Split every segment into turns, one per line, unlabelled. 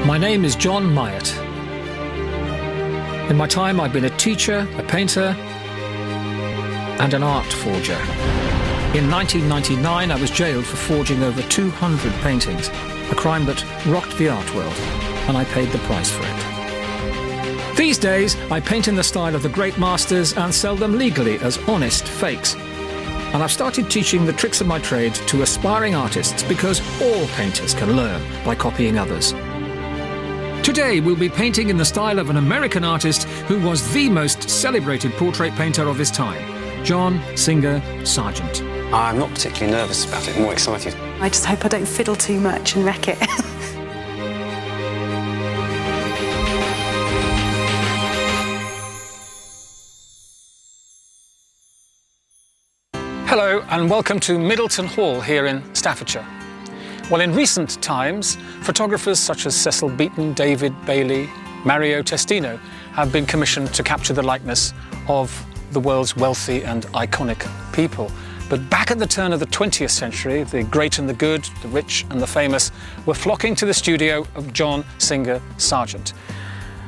My name is John Myatt. In my time, I've been a teacher, a painter, and an art forger. In 1999, I was jailed for forging over 200 paintings, a crime that rocked the art world, and I paid the price for it. These days, I paint in the style of the great masters and sell them legally as honest fakes. And I've started teaching the tricks of my trade to aspiring artists because all painters can learn by copying others. Today we'll be painting in the style of an American artist who was the most celebrated portrait painter of his time, John Singer Sargent.
I'm not particularly nervous about it, more excited.
I just hope I don't fiddle too much and wreck it.
Hello and welcome to Middleton Hall here in Staffordshire. Well, in recent times, photographers such as Cecil Beaton, David Bailey, Mario Testino have been commissioned to capture the likeness of the world's wealthy and iconic people. But back at the turn of the 20th century, the great and the good, the rich and the famous were flocking to the studio of John Singer Sargent.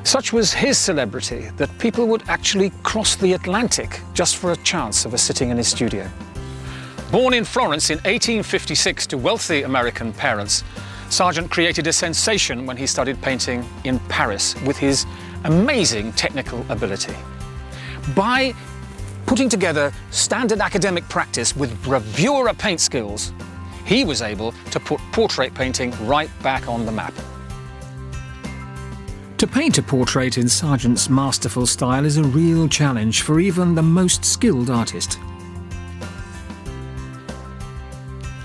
Such was his celebrity that people would actually cross the Atlantic just for a chance of a sitting in his studio. Born in Florence in 1856 to wealthy American parents, Sargent created a sensation when he started painting in Paris with his amazing technical ability. By putting together standard academic practice with bravura paint skills, he was able to put portrait painting right back on the map. To paint a portrait in Sargent's masterful style is a real challenge for even the most skilled artist.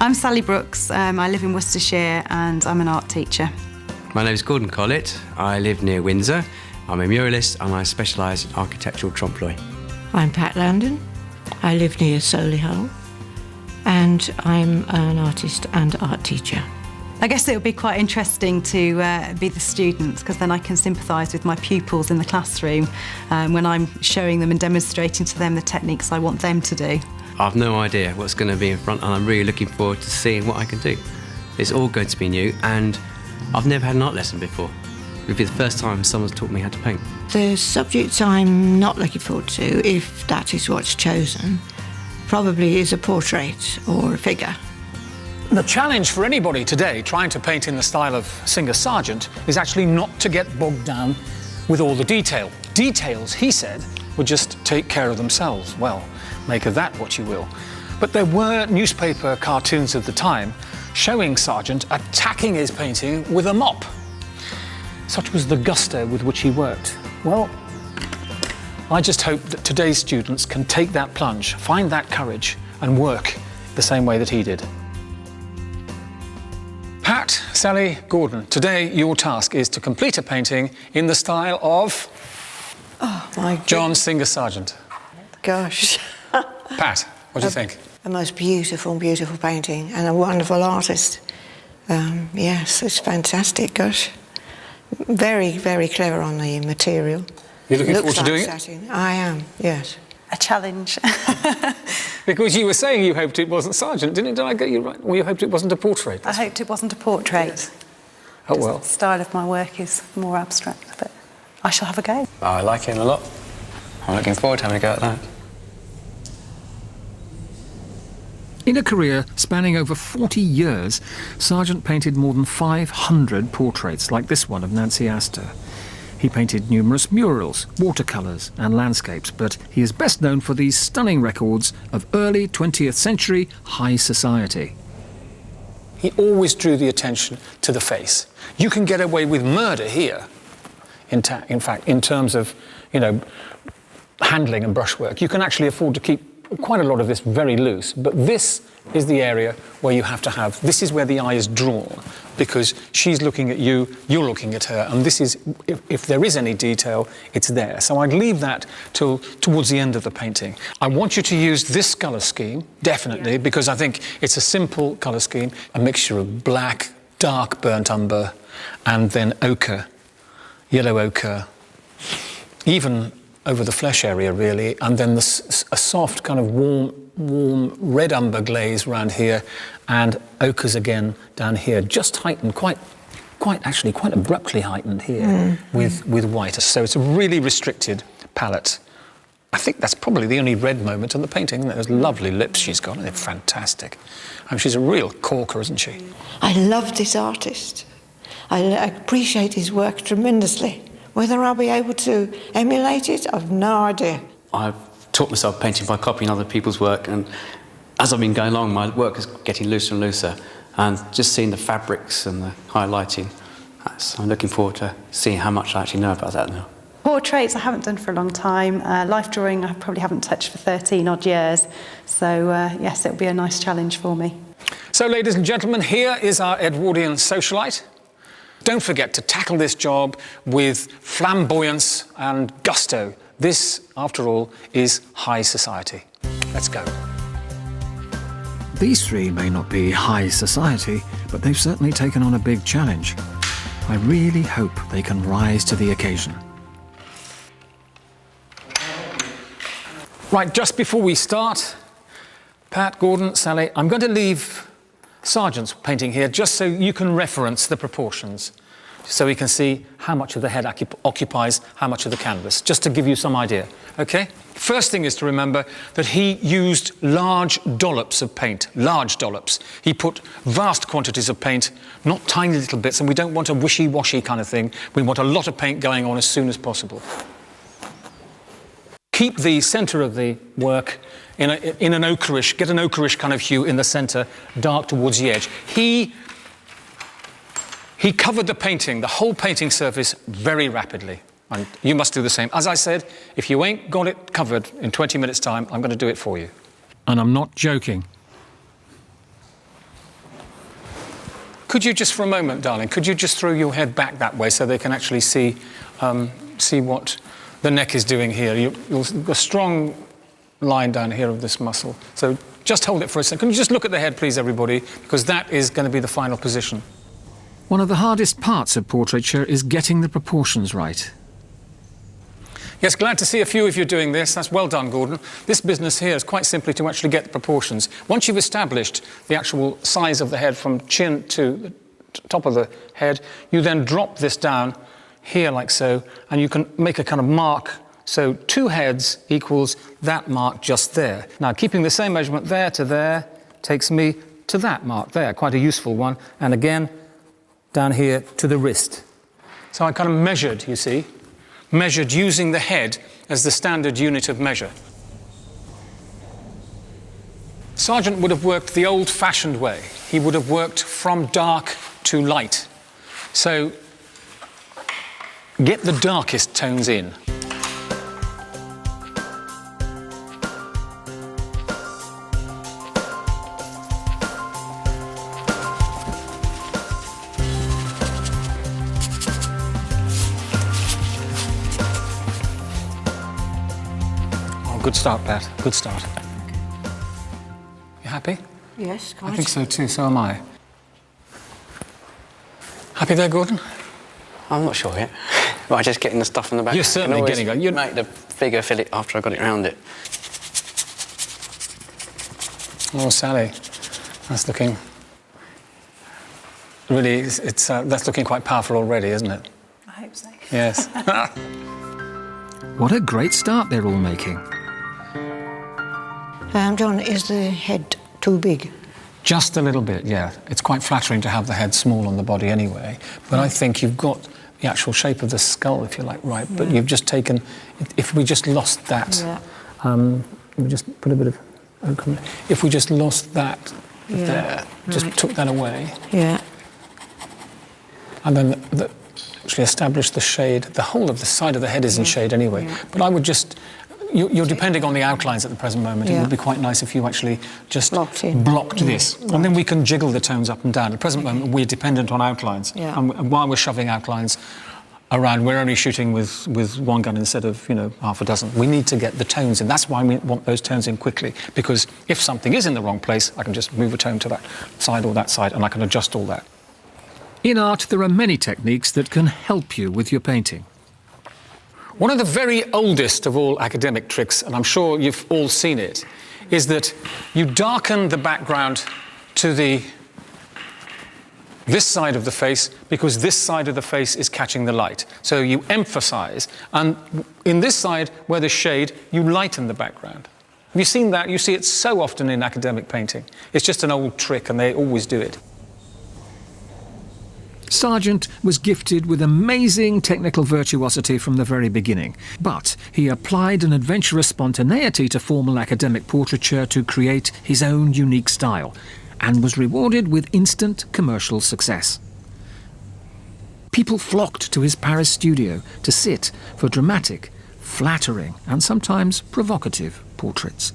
I'm Sally Brooks, I live in Worcestershire and I'm an art teacher.
My name is Gordon Collett. I live near Windsor. I'm a muralist and I specialise in architectural trompe l'oeil.
I'm Pat Landon. I live near Solihull and I'm an artist and art teacher.
I guess it would be quite interesting to be the students because then I can sympathise with my pupils in the classroom when I'm showing them and demonstrating to them the techniques I want them to do.
I've no idea what's going to be in front and I'm really looking forward to seeing what I can do. It's all going to be new and I've never had an art lesson before. It'll be the first time someone's taught me how to paint.
The subject I'm not looking forward to, if that is what's chosen, probably is a portrait or a figure.
The challenge for anybody today trying to paint in the style of Singer Sargent is actually not to get bogged down with all the detail. Details, he said, would just take care of themselves. Well, make of that what you will. But there were newspaper cartoons of the time showing Sargent attacking his painting with a mop. Such was the gusto with which he worked. Well, I just hope that today's students can take that plunge, find that courage, and work the same way that he did. Pat, Sally, Gordon, today your task is to complete a painting in the style of John Singer Sargent.
Gosh.
Pat, what do you think?
A most beautiful, beautiful painting and a wonderful artist. Yes, it's fantastic, gosh. Very, very clever on the material.
You're looking forward to
like
doing
satin. I am, yes.
A challenge.
Because you were saying you hoped it wasn't Sargent, didn't it? Did I get you right? Well, you hoped it wasn't a portrait.
I hoped it wasn't a portrait.
Oh, well.
The style of my work is more abstract, but I shall have a go.
I like it a lot. I'm looking forward to having a go at that.
In a career spanning over 40 years, Sargent painted more than 500 portraits like this one of Nancy Astor. He painted numerous murals, watercolours and landscapes, but he is best known for these stunning records of early 20th century high society. He always drew the attention to the face. You can get away with murder here, in fact, in terms of, handling and brushwork. You can actually afford to keep quite a lot of this very loose, but this is the area where you have to have, this is where the eye is drawn, because she's looking at you, you're looking at her, and this is, if there is any detail, it's there. So I'd leave that till towards the end of the painting. I want you to use this colour scheme, definitely, because I think it's a simple colour scheme, a mixture of black, dark burnt umber, and then ochre, yellow ochre, even over the flesh area, really, and then a soft kind of warm red umber glaze around here, and ochres again down here, just heightened quite actually quite abruptly heightened here with white. So it's a really restricted palette. I think that's probably the only red moment in the painting, isn't it? Those lovely lips she's got, they're fantastic. I mean, she's a real corker, isn't she?
I love this artist. I appreciate his work tremendously. Whether I'll be able to emulate it, I've no idea.
I've taught myself painting by copying other people's work, and as I've been going along, my work is getting looser and looser, and just seeing the fabrics and the highlighting, I'm looking forward to seeing how much I actually know about that now.
Portraits I haven't done for a long time. Life drawing I probably haven't touched for 13 odd years. So yes, it'll be a nice challenge for me.
So ladies and gentlemen, here is our Edwardian socialite. Don't forget to tackle this job with flamboyance and gusto. This, after all, is high society. Let's go.
These three may not be high society, but they've certainly taken on a big challenge. I really hope they can rise to the occasion.
Right, just before we start, Pat, Gordon, Sally, I'm going to leave Sargent's painting here just so you can reference the proportions, so we can see how much of the head occupies how much of the canvas, just to give you some idea, okay? First thing is to remember that he used large dollops of paint, large dollops. He put vast quantities of paint, not tiny little bits, and we don't want a wishy-washy kind of thing. We want a lot of paint going on as soon as possible. Keep the centre of the work in an ochreish, get an ochreish kind of hue in the centre, dark towards the edge. He covered the painting, the whole painting surface, very rapidly. And you must do the same. As I said, if you ain't got it covered in 20 minutes' time, I'm going to do it for you.
And I'm not joking.
Could you just, for a moment, darling, could you just throw your head back that way so they can actually see what the neck is doing here? You'll a strong line down here of this muscle. So just hold it for a second. Can you just look at the head, please, everybody? Because that is going to be the final position.
One of the hardest parts of portraiture is getting the proportions right.
Yes, glad to see a few of you doing this. That's well done, Gordon. This business here is quite simply to actually get the proportions. Once you've established the actual size of the head from chin to the top of the head, you then drop this down here like so, and you can make a kind of mark. So 2 heads equals that mark just there. Now, keeping the same measurement there to there takes me to that mark there, quite a useful one. And again, down here to the wrist. So I kind of measured, you see, measured using the head as the standard unit of measure. Sargent would have worked the old-fashioned way. He would have worked from dark to light. So get the darkest tones in. Good start, Pat. Good start. You happy?
Yes, quite.
I think so too, so am I. Happy there, Gordon?
I'm not sure yet. But I'm just getting the stuff in the back.
You're certainly getting it.
You make the figure fill it after I got it around it.
Oh, Sally, that's looking... Really, that's looking quite powerful already, isn't it?
I hope so.
Yes.
What a great start they're all making.
John, is the head too big?
Just a little bit, yeah. It's quite flattering to have the head small on the body anyway, but I think you've got the actual shape of the skull, if you like, right, but you've just taken... If we just lost that... we just put a bit of... If we just lost that there, just took that away...
Yeah.
And then actually establish the shade. The whole of the side of the head is in shade anyway. Yeah. But I would just... You're depending on the outlines at the present moment. It would be quite nice if you actually just blocked this. Right. And then we can jiggle the tones up and down. At the present moment, we're dependent on outlines. Yeah. And while we're shoving outlines around, we're only shooting with one gun instead of, half a dozen. We need to get the tones in. That's why we want those tones in quickly. Because if something is in the wrong place, I can just move a tone to that side or that side, and I can adjust all that.
In art, there are many techniques that can help you with your painting.
One of the very oldest of all academic tricks, and I'm sure you've all seen it, is that you darken the background to the this side of the face because this side of the face is catching the light. So you emphasize, and in this side where there's shade, you lighten the background. Have you seen that? You see it so often in academic painting. It's just an old trick and they always do it.
Sargent was gifted with amazing technical virtuosity from the very beginning, but he applied an adventurous spontaneity to formal academic portraiture to create his own unique style, and was rewarded with instant commercial success. People flocked to his Paris studio to sit for dramatic, flattering, and sometimes provocative portraits.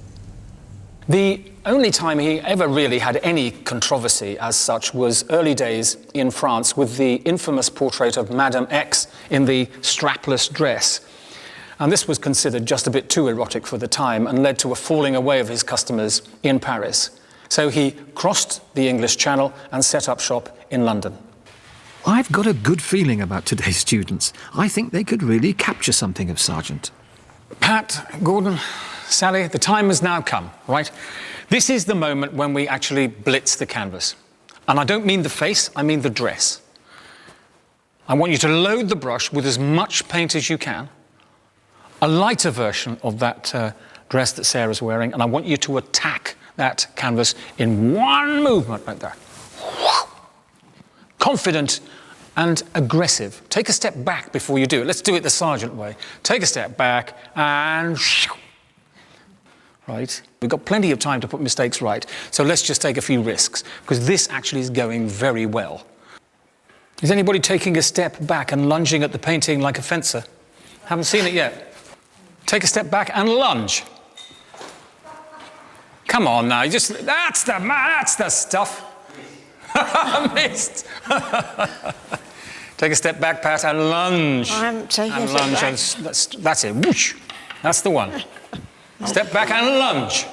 The only time he ever really had any controversy as such was early days in France with the infamous portrait of Madame X in the strapless dress. And this was considered just a bit too erotic for the time and led to a falling away of his customers in Paris. So he crossed the English Channel and set up shop in London.
I've got a good feeling about today's students. I think they could really capture something of Sargent.
Pat, Gordon, Sally, the time has now come, right? This is the moment when we actually blitz the canvas. And I don't mean the face, I mean the dress. I want you to load the brush with as much paint as you can, a lighter version of that dress that Sarah's wearing, and I want you to attack that canvas in one movement like that. Confident and aggressive. Take a step back before you do it. Let's do it the Sargent way. Take a step back and... Right? We've got plenty of time to put mistakes right, so let's just take a few risks, because this actually is going very well. Is anybody taking a step back and lunging at the painting like a fencer? Haven't seen it yet. Take a step back and lunge. Come on now, that's the stuff. Missed. Take a step back, Pat, and lunge.
I'm taking
and
a step
lunge.
back.
That's it. Whoosh. That's the one. Step back and lunge.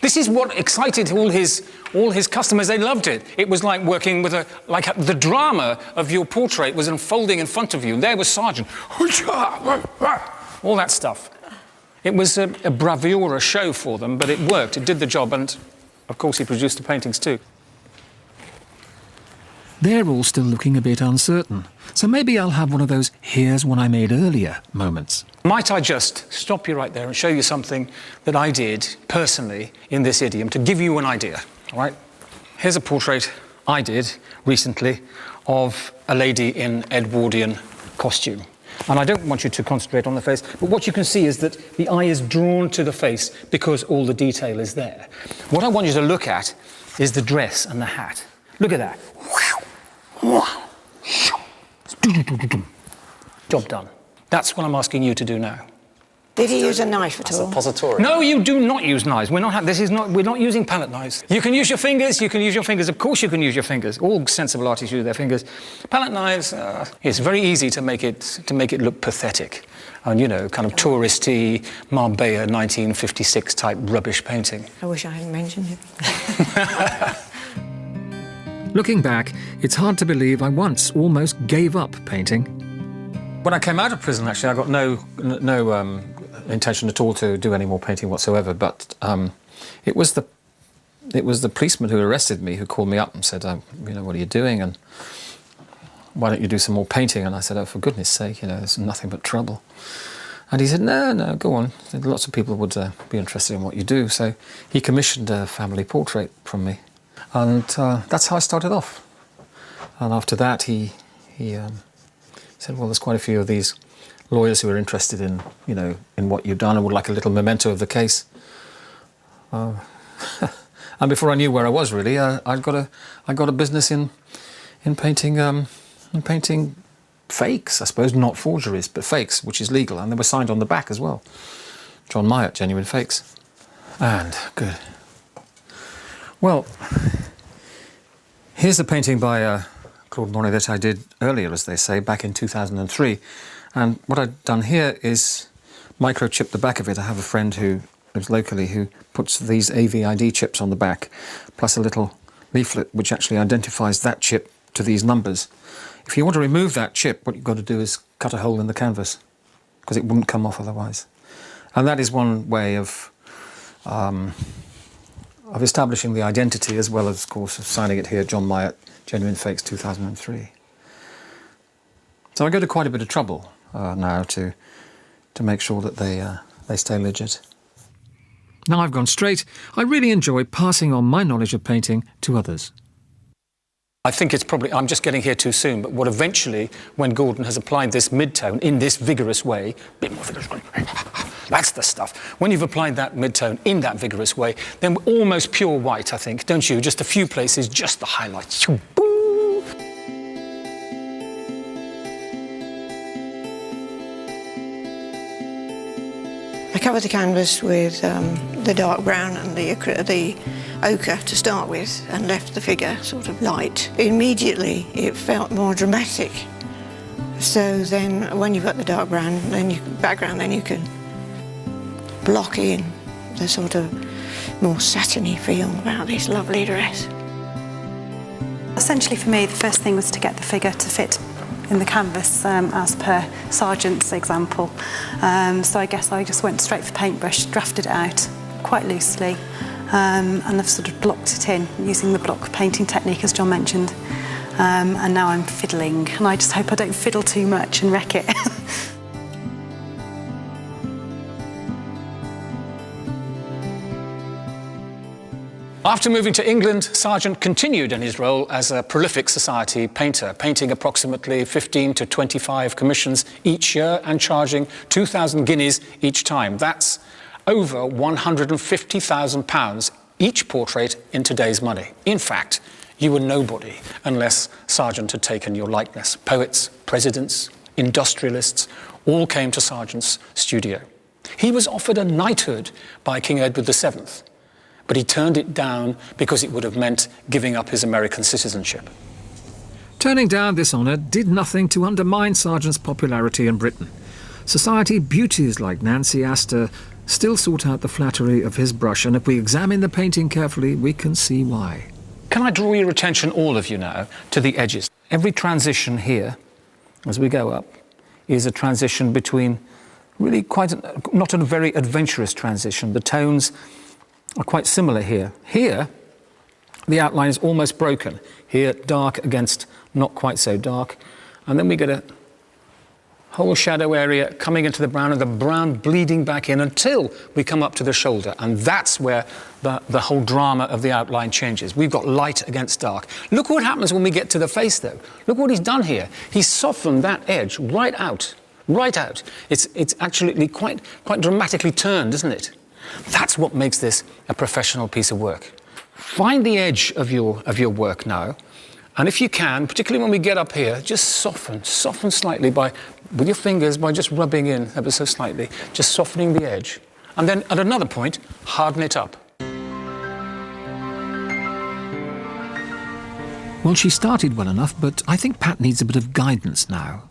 This is what excited all his customers. They loved it. It was like working with the drama of your portrait was unfolding in front of you. And there was Sargent. All that stuff. It was a bravura show for them, but it worked. It did the job, and of course he produced the paintings too.
They're all still looking a bit uncertain, so maybe I'll have one of those "here's one I made earlier" moments.
Might I just stop you right there and show you something that I did personally in this idiom to give you an idea, all right? Here's a portrait I did recently of a lady in Edwardian costume. And I don't want you to concentrate on the face, but what you can see is that the eye is drawn to the face because all the detail is there. What I want you to look at is the dress and the hat. Look at that. Job done. That's what I'm asking you to do now.
Did he use a knife at all?
Suppository.
No, you do not use knives. We're not using palette knives. You can use your fingers. Of course you can use your fingers. All sensible artists use their fingers. Palette knives, it's very easy to make it look pathetic. And, kind of touristy, Marbella 1956 type rubbish painting.
I wish I hadn't mentioned it.
Looking back, it's hard to believe I once almost gave up painting.
When I came out of prison, actually, I got no intention at all to do any more painting whatsoever. But it was the policeman who arrested me who called me up and said, what are you doing? And why don't you do some more painting? And I said, oh, for goodness sake, there's nothing but trouble. And he said, no, go on. Said, lots of people would be interested in what you do. So he commissioned a family portrait from me. And that's how I started off. And after that, he said, well, there's quite a few of these lawyers who are interested in, in what you've done and would like a little memento of the case. And before I knew where I was, really, I got a business in painting fakes, I suppose, not forgeries, but fakes, which is legal, and they were signed on the back as well. John Myatt, Genuine Fakes. And good. Well, here's a painting by Claude Monet that I did earlier, as they say, back in 2003. And what I've done here is microchip the back of it. I have a friend who lives locally who puts these AVID chips on the back, plus a little leaflet which actually identifies that chip to these numbers. If you want to remove that chip, what you've got to do is cut a hole in the canvas, because it wouldn't come off otherwise. And that is one way of
of establishing the identity, as well as, of course, of signing it here, John Myatt, Genuine Fakes 2003. So I go to quite a bit of trouble now to make sure that they stay legit. Now I've gone straight, I really enjoy passing on my knowledge of painting to others.
I think it's probably, I'm just getting here too soon, but what eventually, when Gordon has applied this mid-tone in this vigorous way, bit more vigorous, that's the stuff. When you've applied that mid-tone in that vigorous way, then almost pure white, I think, don't you? Just a few places, just the highlights.
I covered the canvas with the dark brown and the ochre to start with, and left the figure sort of light. Immediately it felt more dramatic. So then when you've got the dark brown background, then you can block in the sort of more satiny feel about this lovely dress.
Essentially for me, the first thing was to get the figure to fit in the canvas as per Sargent's example. So I guess I just went straight for paintbrush, drafted it out quite loosely, and I've sort of blocked it in using the block painting technique, as John mentioned. And now I'm fiddling, and I just hope I don't fiddle too much and wreck it.
After moving to England, Sargent continued in his role as a prolific society painter, painting approximately 15 to 25 commissions each year and charging 2,000 guineas each time. That's over £150,000 each portrait in today's money. In fact, you were nobody unless Sargent had taken your likeness. Poets, presidents, industrialists all came to Sargent's studio. He was offered a knighthood by King Edward VII. But he turned it down because it would have meant giving up his American citizenship.
Turning down this honour did nothing to undermine Sargent's popularity in Britain. Society beauties like Nancy Astor still sought out the flattery of his brush, and if we examine the painting carefully, we can see why.
Can I draw your attention, all of you now, to the edges? Every transition here, as we go up, is a transition between really not a very adventurous transition. The tones are quite similar here. Here, the outline is almost broken. Here, dark against not quite so dark. And then we get a whole shadow area coming into the brown, and the brown bleeding back in until we come up to the shoulder. And that's where the whole drama of the outline changes. We've got light against dark. Look what happens when we get to the face, though. Look what he's done here. He's softened that edge right out. Right out. It's actually quite dramatically turned, isn't it? That's what makes this a professional piece of work. Find the edge of your work now, and if you can, particularly when we get up here, just soften slightly with your fingers, by just rubbing in ever so slightly, just softening the edge. And then at another point, harden it up.
Well, she started well enough, but I think Pat needs a bit of guidance now.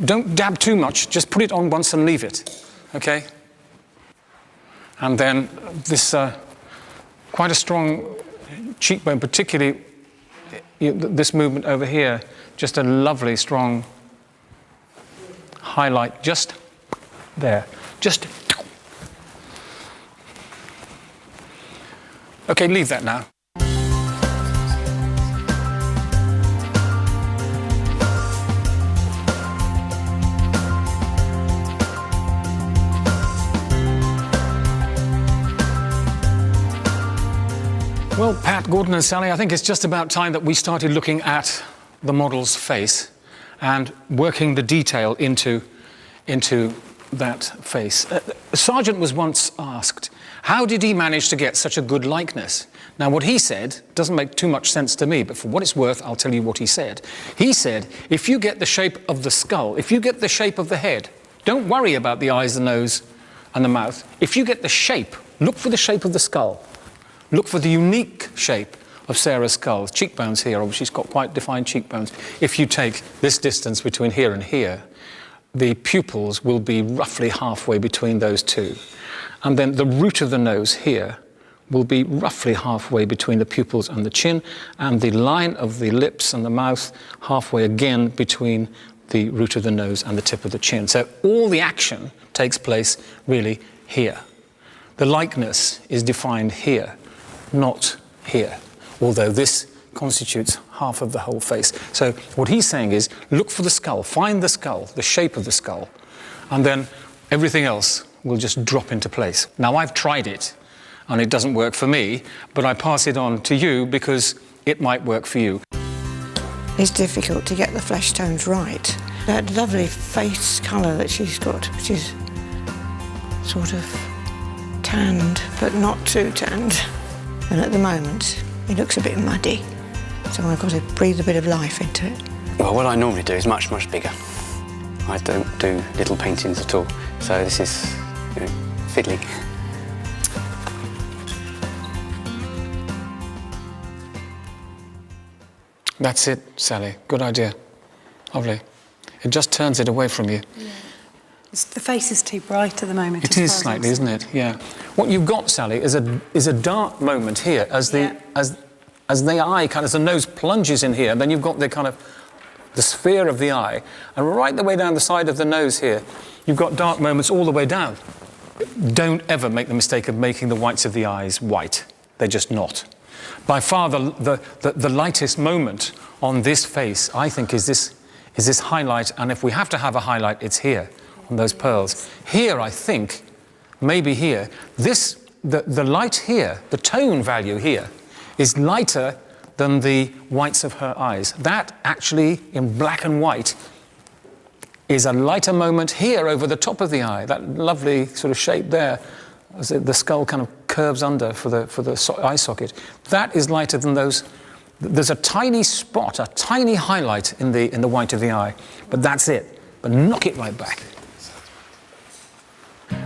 Don't dab too much, just put it on once and leave it, okay? And then this quite a strong cheekbone, particularly this movement over here, just a lovely strong highlight just there. Just. Okay, leave that now. Well, Pat, Gordon and Sally, I think it's just about time that we started looking at the model's face and working the detail into that face. Sargent was once asked, how did he manage to get such a good likeness? Now, what he said doesn't make too much sense to me, but for what it's worth, I'll tell you what he said. He said, if you get the shape of the skull, if you get the shape of the head, don't worry about the eyes, the nose, and the mouth. If you get the shape, look for the shape of the skull. Look for the unique shape of Sarah's skull. Cheekbones here, obviously she's got quite defined cheekbones. If you take this distance between here and here, the pupils will be roughly halfway between those two. And then the root of the nose here will be roughly halfway between the pupils and the chin, and the line of the lips and the mouth halfway again between the root of the nose and the tip of the chin. So all the action takes place really here. The likeness is defined here, not here, although this constitutes half of the whole face. So what he's saying is, look for the skull, find the skull, the shape of the skull, and then everything else will just drop into place. Now, I've tried it, and it doesn't work for me, but I pass it on to you because it might work for you.
It's difficult to get the flesh tones right. That lovely face colour that she's got, which is sort of tanned, but not too tanned. And at the moment, it looks a bit muddy, so I've got to breathe a bit of life into it.
Well, what I normally do is much, much bigger. I don't do little paintings at all, so this is, you know, fiddling.
That's it, Sally. Good idea. Lovely. It just turns it away from you.
Yeah. The face is too bright at the moment.
It is slightly, isn't it? Yeah. What you've got, Sally, is a dark moment here as the eye kind of, the nose plunges in here, and then you've got the kind of the sphere of the eye, and right the way down the side of the nose here, you've got dark moments all the way down. Don't ever make the mistake of making the whites of the eyes white. They're just not. By far the lightest moment on this face, I think, is this highlight, and if we have to have a highlight, it's here, on those pearls. Here, I think, maybe here, the light here, the tone value here, is lighter than the whites of her eyes. That actually, in black and white, is a lighter moment here over the top of the eye, that lovely sort of shape there, as the skull kind of curves under for the eye socket. That is lighter than those. There's a tiny spot, a tiny highlight in the white of the eye, but that's it. But knock it right back.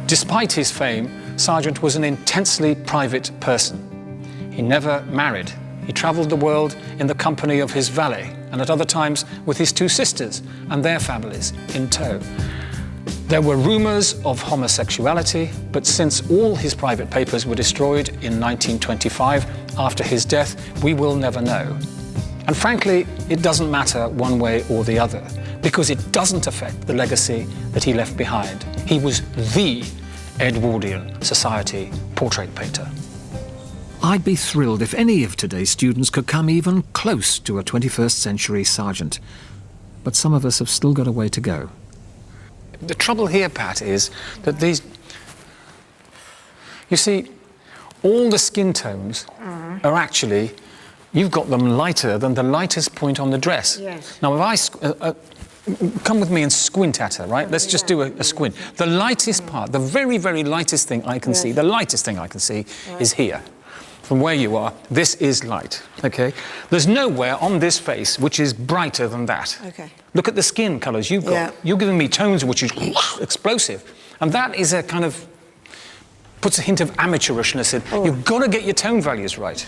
Despite his fame, Sargent was an intensely private person. He never married. He travelled the world in the company of his valet, and at other times with his two sisters and their families in tow. There were rumours of homosexuality, but since all his private papers were destroyed in 1925 after his death, we will never know. And frankly, it doesn't matter one way or the other, because it doesn't affect the legacy that he left behind. He was the Edwardian Society portrait painter.
I'd be thrilled if any of today's students could come even close to a 21st century Sargent. But some of us have still got a way to go.
The trouble here, Pat, is that these... You see, all the skin tones are actually... You've got them lighter than the lightest point on the dress.
Yes.
Now, if I... come with me and squint at her, right? Let's just do a squint. The lightest part, the very, very lightest thing I can see, the lightest thing I can see is here. From where you are, this is light, okay? There's nowhere on this face which is brighter than that.
Okay.
Look at the skin colours you've got.
Yeah.
You're giving me tones which is explosive. And that is a kind of... puts a hint of amateurishness in.
Oh.
You've got to get your tone values right.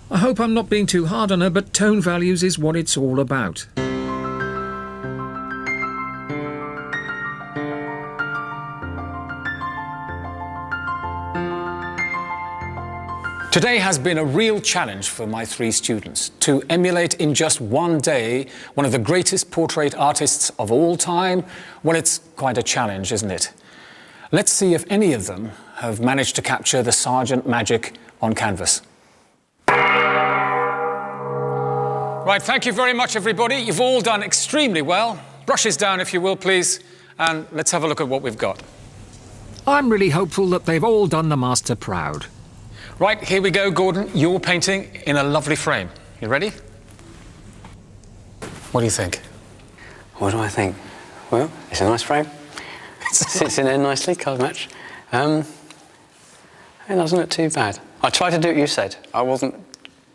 I hope I'm not being too hard on her, but tone values is what it's all about.
Today has been a real challenge for my three students to emulate in just one day one of the greatest portrait artists of all time. Well, it's quite a challenge, isn't it? Let's see if any of them have managed to capture the Sargent magic on canvas. Right, thank you very much, everybody. You've all done extremely well. Brushes down, if you will, please, and let's have a look at what we've got.
I'm really hopeful that they've all done the master proud.
Right, here we go, Gordon. You're painting in a lovely frame. You ready? What do you think?
What do I think? Well, it's a nice frame. It sits in there nicely, colour match. It doesn't look too bad. I tried to do what you said. I wasn't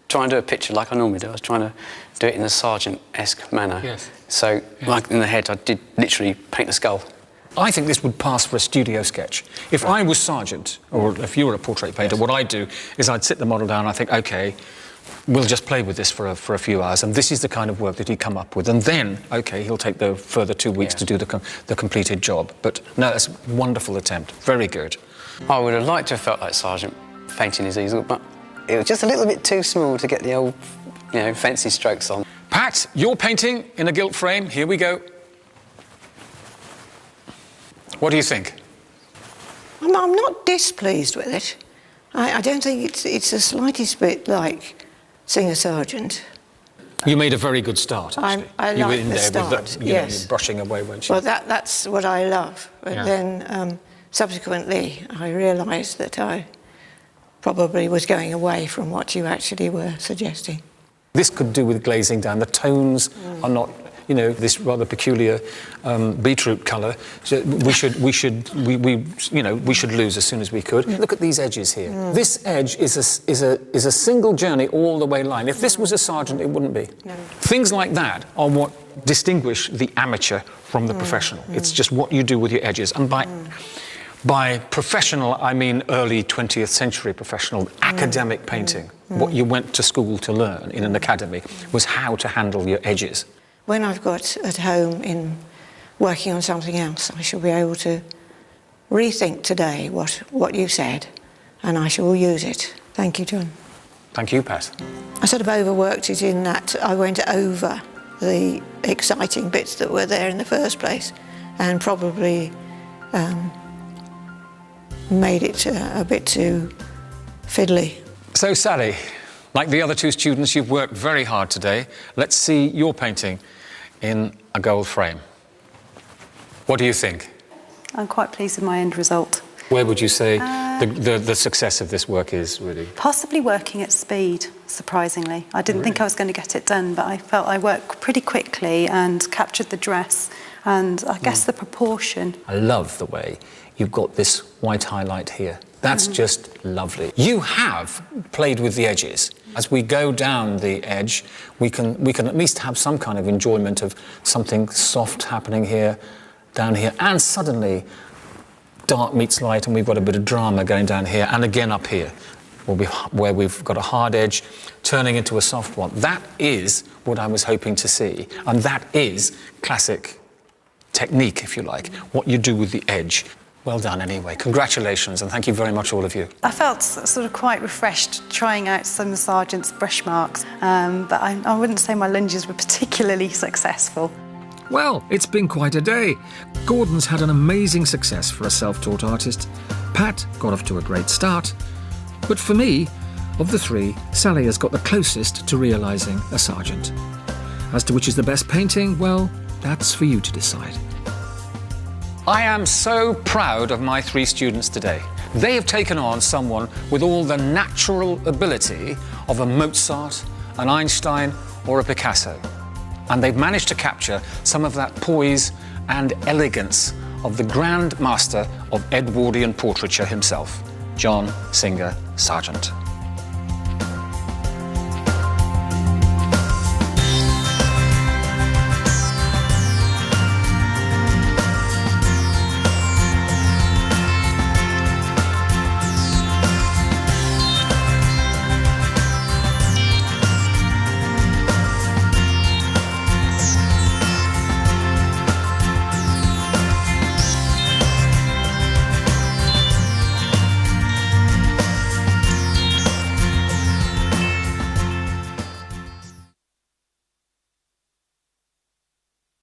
trying to do a picture like I normally do. I was trying to do it in a Sargent-esque manner.
Yes.
So, like in the head, I did literally paint the skull.
I think this would pass for a studio sketch. If I was Sargent, or if you were a portrait painter, what I'd do is I'd sit the model down and I'd think, OK, we'll just play with this for a few hours, and this is the kind of work that he'd come up with. And then, OK, he'll take the further 2 weeks to do the completed job. But no, it's a wonderful attempt. Very good.
I would have liked to have felt like Sargent painting his easel, but it was just a little bit too small to get the old, you know, fancy strokes on.
Pat, you're painting in a gilt frame. Here we go. What do you think?
I'm not displeased with it. I don't think it's the slightest bit like Singer Sargent.
You made a very good start, actually.
I
you were
like
in
the
there
start,
with the,
yes.
you're brushing away, weren't you?
Well, that's what I love. But
Yeah.
then subsequently I realised that I probably was going away from what you actually were suggesting.
This could do with glazing down. The tones are not, you know, this rather peculiar beetroot colour. So we should lose as soon as we could. Look at these edges here. This edge is a single journey all the way line. If this was a Sargent, it wouldn't be.
No.
Things like that are what distinguish the amateur from the professional. It's just what you do with your edges. And by professional, I mean early 20th century professional, academic painting. What you went to school to learn in an academy was how to handle your edges.
When I've got at home in working on something else, I shall be able to rethink today what you said, and I shall use it. Thank you, John.
Thank you, Pat.
I sort of overworked it in that I went over the exciting bits that were there in the first place, and probably made it a bit too fiddly.
So, Sally, like the other two students, you've worked very hard today. Let's see your painting in a gold frame. What do you think?
I'm quite pleased with my end result.
Where would you say the success of this work is, really?
Possibly working at speed, surprisingly. I didn't think I was going to get it done, but I felt I worked pretty quickly and captured the dress and I guess the proportion.
I love the way you've got this white highlight here. That's just lovely. You have played with the edges. As we go down the edge, we can at least have some kind of enjoyment of something soft happening here, down here, and suddenly dark meets light and we've got a bit of drama going down here and again up here, where we've got a hard edge turning into a soft one. That is what I was hoping to see, and that is classic technique, if you like, what you do with the edge. Well done anyway. Congratulations, and thank you very much, all of you.
I felt sort of quite refreshed trying out some of Sargent's brush marks, but I wouldn't say my lunges were particularly successful.
Well, it's been quite a day. Gordon's had an amazing success for a self-taught artist. Pat got off to a great start. But for me, of the three, Sally has got the closest to realising a Sargent. As to which is the best painting, well, that's for you to decide.
I am so proud of my three students today. They have taken on someone with all the natural ability of a Mozart, an Einstein, or a Picasso. And they've managed to capture some of that poise and elegance of the grand master of Edwardian portraiture himself, John Singer Sargent.